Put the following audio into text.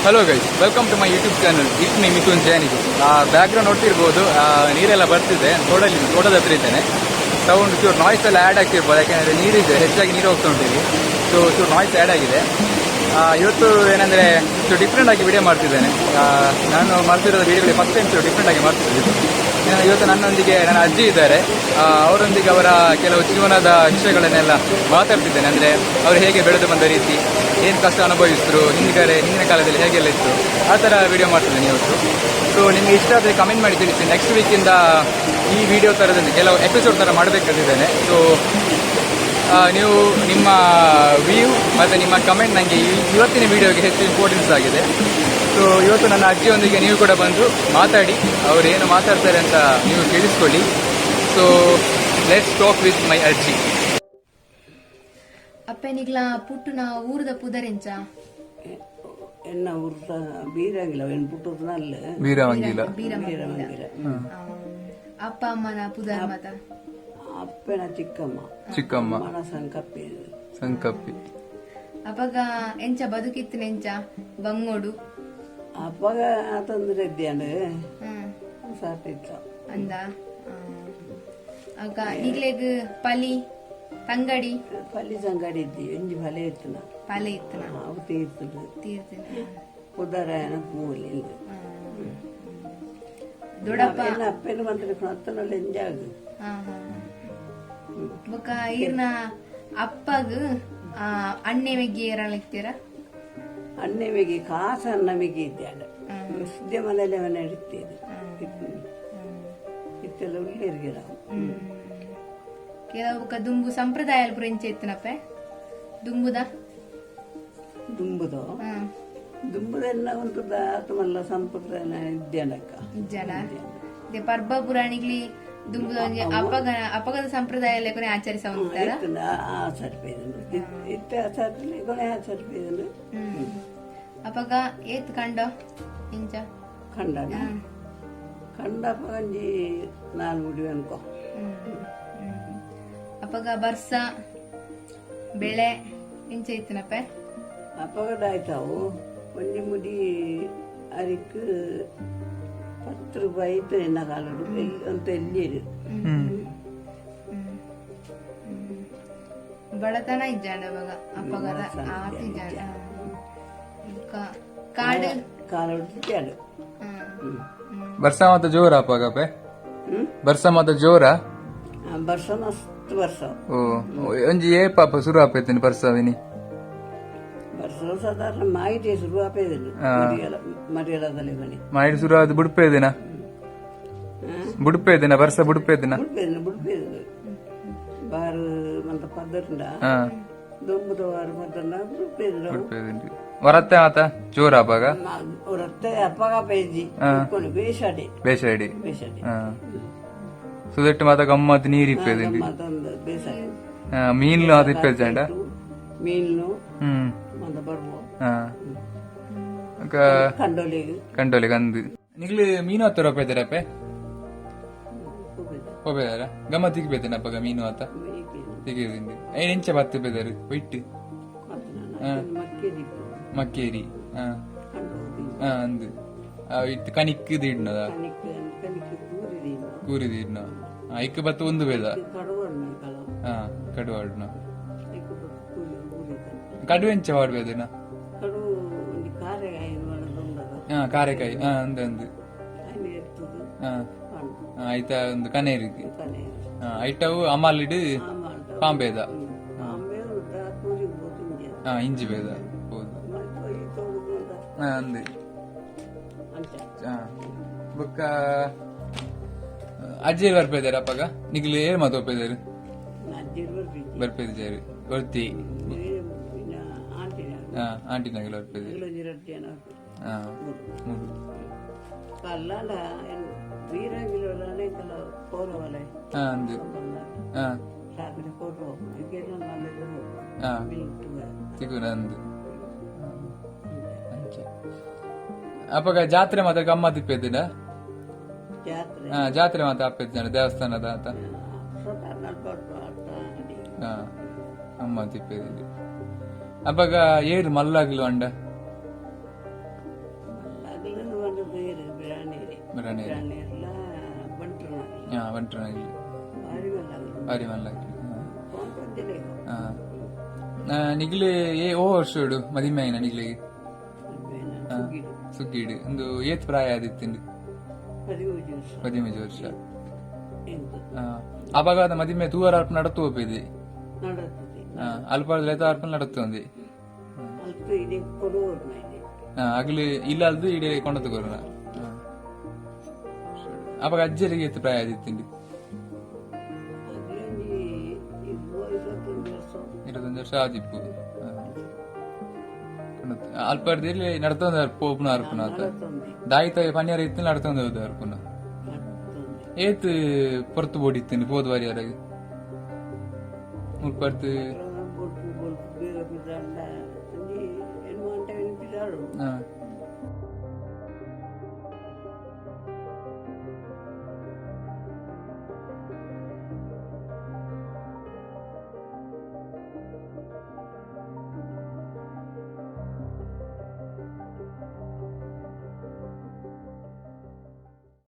Hello guys, welcome to my YouTube channel. It me Mithun ಜೈನಿಗೆ. Background ನೋಡ್ತಿರ್ಬೋದು, ನೀರೆಲ್ಲ ಬರ್ತಿದೆ. ತೋಟದ ಹತ್ರ ಇದ್ದೇನೆ. ಸೌಂಡ್ ಚೂರು ನಾಯ್ಸ್ ಎಲ್ಲ ಆ್ಯಡ್ ಆಗ್ತಿರ್ಬೋದು, ಯಾಕೆಂದರೆ ನೀರಿದೆ, ಹೆಚ್ಚಾಗಿ ನೀರು ಹೋಗ್ತಾ ಉಂಟು ಇಲ್ಲಿ. ಸೊ ಚೂರು ನಾಯ್ಸ್ ಆ್ಯಡ್ ಆಗಿದೆ. ಇವತ್ತು ಏನಂದರೆ ಡಿಫ್ರೆಂಟ್ ಆಗಿ ವಿಡಿಯೋ ಮಾಡ್ತಿದ್ದೇನೆ. ನಾನು ಮಾಡ್ತಿರೋದು ವಿಡಿಯೋಗಳು ಫಸ್ಟ್ ಟೈಮ್ ಡಿಫ್ರೆಂಟ್ ಆಗಿ ಮಾಡ್ತಿದ್ದೆ. ಇವತ್ತು ನನ್ನೊಂದಿಗೆ ನನ್ನ ಅಜ್ಜಿ ಇದ್ದಾರೆ. ಅವರೊಂದಿಗೆ ಅವರ ಕೆಲವು ಜೀವನದ ವಿಷಯಗಳನ್ನೆಲ್ಲ ಮಾತಾಡ್ತಿದ್ದೇನೆ. ಅಂದರೆ ಅವರು ಹೇಗೆ ಬೆಳೆದು ಬಂದ ರೀತಿ, ಏನು ಕಷ್ಟ ಅನುಭವಿಸಿದ್ರು, ಹಿಂದಿನ ಕಾಲದಲ್ಲಿ ಹೇಗೆಲ್ಲ ಇತ್ತು, ಆ ಥರ ವಿಡಿಯೋ ಮಾಡ್ತಿದ್ದೇನೆ ಇವತ್ತು. ಸೊ ನಿಮಗೆ ಇಷ್ಟ ಆದರೆ ಕಮೆಂಟ್ ಮಾಡಿ ತಿಳಿಸಿ. ನೆಕ್ಸ್ಟ್ ವೀಕಿಂದ ಈ ವಿಡಿಯೋ ಥರದಲ್ಲಿ ಕೆಲವು ಎಪಿಸೋಡ್ ಥರ ಮಾಡಬೇಕಂತಿದ್ದೇನೆ. ಸೊ ನೀವು ನಿಮ್ಮ ವ್ಯೂ ಮತ್ತು ನಿಮ್ಮ ಕಮೆಂಟ್ ನನಗೆ ಇವತ್ತಿನ ವಿಡಿಯೋಗೆ ಹೆಚ್ಚು ಇಂಪಾರ್ಟೆನ್ಸ್ ಆಗಿದೆ. ಸೊ ಇವತ್ತು ನನ್ನ ಅಜ್ಜಿಯೊಂದಿಗೆ ನೀವು ಕೂಡ ಬಂದು ಮಾತಾಡಿ, ಅವರು ಏನು ಮಾತಾಡ್ತಾರೆ ಅಂತ ನೀವು ಕೇಳಿಸ್ಕೊಳ್ಳಿ. So let's talk with my ಅಜ್ಜಿ. ಅಪ್ಪನಿಗ್ಲ ಪುಟ್ಟುನ ಊರದ ಪುದರೆಂಚ ಎನ್ನ ಊರ್ದ ಬೀರಂಗಿಲ್ಲ ಎನ್ ಪುಟ್ಟದ ನಲ್ಲ ಬೀರವಂಗಿಲ್ಲ. ಅಪ್ಪ ಅಮ್ಮನ ಪುದರ್ ಮಾತ ಅಪ್ಪನ ಚಿಕ್ಕಮ್ಮ ಮನ ಸಂಕಪ್ಪಿ ಅಪ್ಪಗ ಎಂಚ ಬದುಕಿತ್ತು ಎಂಚ ಬಂಗೋಡು ಅಪ್ಪಗ ತೊಂದರೆ ಇದ್ದಂಡು ಸಾಟಿತ್ತ ಅಂದ ಆಗ ಈಗ್ಲೇಗ್ ಪಲಿ ತಂಗಡಿ ಇದ್ದಿ ಒಂಜಿ ಫಲೆ ಇತ್ತನ ಅವು ತೀರ್ತನ ಉದರಾಯನ ಮೂಲಿ ದೊಡ್ಡಪ್ಪ ಅಪ್ಪನ ಮಂತ್ರಿ ಅತ್ತನಲ್ಲ ಎಂಜಾಗ ಬೊಕ್ಕ ಈರ್ನ ಅಪ್ಪಗ ಅಣ್ಣೆ ಮೆಗ್ಗಿ ಏರಲಿಕ್ತೀರ ಅಣ್ಣೆ ಮೆಗಿ ಕಾಸ ಅನ್ನ ಮೆಗಿ ಇದ್ದಾಳೆ ಸಿದ್ದೆ ಮನೆಯಲ್ಲೇ ಮನೆ ಇಡ್ತಿದ್ದೆ ಇತ್ತೆಲ್ಲ ಉಳ್ಳೇರಿಗೆ ನಾವು ಕೆಲವು ದುಂಬು ಸಂಪ್ರದಾಯ ಪುರೆಂಚೆ ಇತ್ತನಪ್ಪ ದುಂಬುದೆಲ್ಲ ಒಂದು ಆತಮಲ್ಲ ಸಂಪ್ರದಾಯ ಇದ್ದೇನಕ್ಕ ಪರ್ಬ ಪುರಾಣಿಗ್ಲಿ ದುಂಬುದ ಅಪಗದ ಸಂಪ್ರದಾಯ ಕೊನೆ ಆಚರಿಸ ಅಪಗ ಏತ್ ಕಂಡ ಇಂಚ ಕಂಡಪ್ಪ ಗಂಜಿ ನಾನು ಬಿಡಿ ಅನ್ಕೋ ಅಪಗ ಬರ್ಸ ಬೆಳೆ ಇಂಚ ಇತ್ತನಪ್ಪ ಅಪಗದಾಯ್ತಾವು ಒಂಜಿ ಮುಡಿ ಅರಿಕ್ 10 ರೂಪಾಯಿ ಇತ್ತು ಎನ್ನ ಕಾಲಡು ಅಂತ ಎಲ್ಲಿರು ಬಡತನ ಇಜ್ಜಾಂಡ ಅವಾಗ ಅಪ್ಪಗರ ಆತಿಜ್ಜಾಂಡ ಕಾಡು ಕಾಲಡು ಬರ್ಸ ಮಾತ ಜೋರ ಅಪ್ಪಗಪ್ಪೆ ಬರ್ಸ ಮಾತ ಜೋರ ಬರ್ಸ ಮಸ್ತ್ ಬರ್ಸ ಒಂಜಿ ಏ ಪಾಪ ಶುರು ಆಪೇತೀನಿ ಬರ್ಸವಿನಿ ಬರ್ಸ ಸಾಧಾರಣ ಮಾಹಿತಿ ಶುರು ಆಪೇದಿಲ್ಲ ಮರಿಯಲದಲ್ಲಿ ಬನ್ನಿ ಮಾಹಿತಿ ಶುರು ಆದ ಬುಡ್ಪೇದಿನ ಬರ್ಸ ಬುಡ್ಪೇದಿನ ಬಾರು ಮಂತ ಪದ್ದರಿಂದ ದೊಂಬುದ ವಾರು ಪದ್ದನ್ನ ಬುಡ್ಪೇದಿನ ವರತ್ತೆ ಆತ ಜೋರ ಅಪ್ಪಾಗ ಹೊರತ್ತೆ ಅಪ್ಪಗ ಪೇಜಿ ಬೇಷಾಡಿ ಸುದಟ್ಟು ಮಾತ ಗಮ್ಮತ್ ನೀರ್ ಇಪ್ಪೇದಿ ಮೀನ್ಲು ಅದು ಇಪ್ಪೇಜಾಂಡ ಮೀನು ಮಂತ ಬರ್ಬೋ ಕಂಡೋಲಿ ಕಂದು ನಿಗ್ಲು ಮೀನು ಹತ್ತರ ಒಪ್ಪೇದಾರಪ್ಪೆ ಹೋಗ್ಬೇದಾರ ಗಮ್ಮತ್ ತಿಗ್ಬೇತೇನಪ್ಪಗ ಮೀನು ಆತ ತೆಗೆದಿಂದು ಐದು ಇಂಚ ಬತ್ತು ಬೇದಾರು ಒಯ್ಟ್ಟು ಮಕ್ಕೇರಿ ಅಂದು ಇತ್ತು ಕಣಿಕ್ ಇಡ್ನದ ಕೂರಿದ ಇಡ್ನ ಐಕ್ ಬತ್ತು ಒಂದು ಬೇದ ಕಡುವಾಡ್ನ ಕಡು ಎಂಚ ಮಾಡ್ಬೇದಿನ ಕಾರೆಕಾಯಿ ಅಂದು ಆಯ್ತಾ ಒಂದು ಕನೇರಿ ಐಟವು ಅಮಾಲಿಡ್ ಪಾಂಬೇದ ಇಂಜಿ ಬೇದ ಅಂದು ಬೊಕ್ಕ ಅಜ್ಜಿ ಬರ್ಪೇದಾರ ಅಪ್ಪಗ ನಿಗ್ಲು ಏರ್ ಮಾತು ಒಪ್ಪೇದಾರು ಬರ್ಪೇದಾರು ಗೊತ್ತಿ ಆಂಟಿನಾಗಲ ಬರ್ಪೇದಾರು ಅಪ್ಪಗ ಜಾತ್ರೆ ಮಾತ್ರ ಗಮ್ಮತ್ ಇಪ್ಪೇದಿನ ಜಾತ್ರೆ ಮಾತ್ರ ಅಪ್ಪೇದಿನ ದೇವಸ್ಥಾನದ ಅಂತ ಗಮ್ಮತ್ ಇಪ್ಪೇದಿ ಅಪ್ಪಗ ಏರು ಮಲ್ಲಾಗ್ಲು ಅಂಡ ಬಂಟ್ರ ಇಲ್ಲಿ ಭಾರಿ ಮಲ್ಲ ಭಾರಿ ಮಲ್ಲ ಕೊಂಡ್ರೆ ನಿಗ್ಲೆ ಓ ವರ್ಷ ಮದಿಮೆ ಆಯ್ನ ನಿಗ್ಲಿಗೆ ಸುಗ್ಗಿಡು ಒಂದು ಏತ್ ಪ್ರಾಯ ಆದಿತ್ತಂಡು 15 ವರ್ಷ ಅಪಘಾತ ಮದಿಮೆ ತೂವರ ಅರ್ಪ ನಡತು ಹೋಗ್ಬಿದೆ ಅಲ್ಪ ಅರ್ಪ ನಡತ್ತೊಂದಿ ಅಗ್ಲಿ ಇಲ್ಲದು ಇಡೀ ಕೊಂಡತು ಕೊರೋನ ಅವಾಗ ಅಜ್ಜರಿಗೆ ಎತ್ತು ಪ್ರಾಯ ಆದಿತ್ತಂಡು 21 ವರ್ಷ ಆದಿಪ್ಪು ಅಲ್ಪರ್ದಲ್ಲಿ ನಡ್ತೊಂದ ಪೋಪುನ ಅರ್ಪುನ ಆತ ದಾಯಿತ ಪನ್ಯಾರ ಇತ್ತು ನಡ್ತೊಂದ ಹೋದ ಅರ್ಪುನ ಏತ್ ಪೊರ್ತು ಬೋಡಿತ್ತು ಹೋದ ವಾರಿಯರಾಗಿ ಮುಲ್ಪರ್ತು